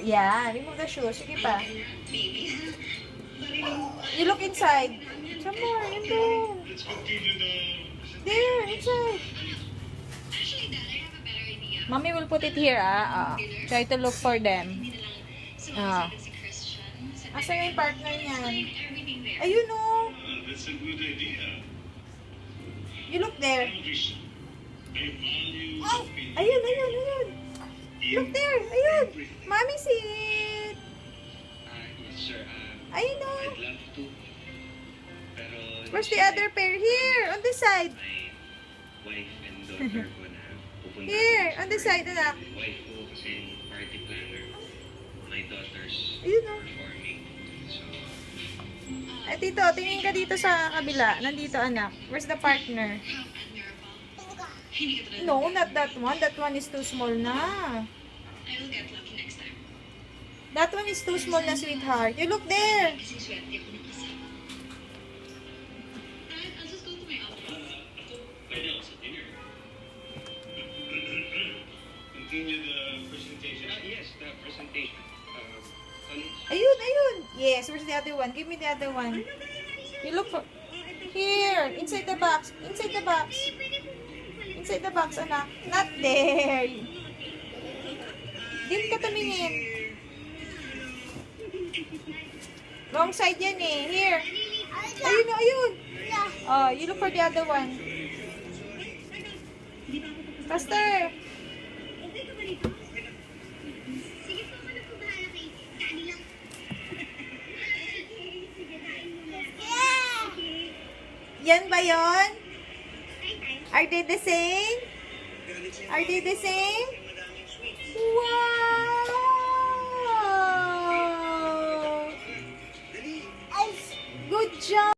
Yeah, remove the shoes. Sige pa. You look inside. Some more, and then. There, inside. Mommy will put it here, Try to look for them. Asa yung partner niyan? Ayun, oh. That's a good idea. You look there. I value Oh, ayun, ayun, ayun. Look there, ayun. Mommy, see it. Yes, sir. Ayun, oh. I'd love to. Pero Where's the other pair? Here, on this side. my wife and daughter ko na pupunta. Here, on this side, anak. My wife ko kasi party planner. My daughter's Ayun, oh. performing. So, Ay, tito, tingin ka dito sa kabila. Nandito, anak. Where's the partner? No, not that one. That one is too small na. I will get lucky next time. That one is too small na, sweetheart. You look there. Kasi swerte ako ng kasama. Dad, I'll just go to my office. pwede ako sa dinner. Continue the presentation. Yes, the presentation. Ayun, ayun. Yes, where's the other one? Give me the other one. You look for... Here, inside the box. Inside the box. Inside the box, anak. Not there. Din ka tumingin. Wrong side yan eh. Here. Ayun, ayun. Oh, you look for the other one. Faster. Yan ba yon? Are they the same? Are they the same? Wow! Good job!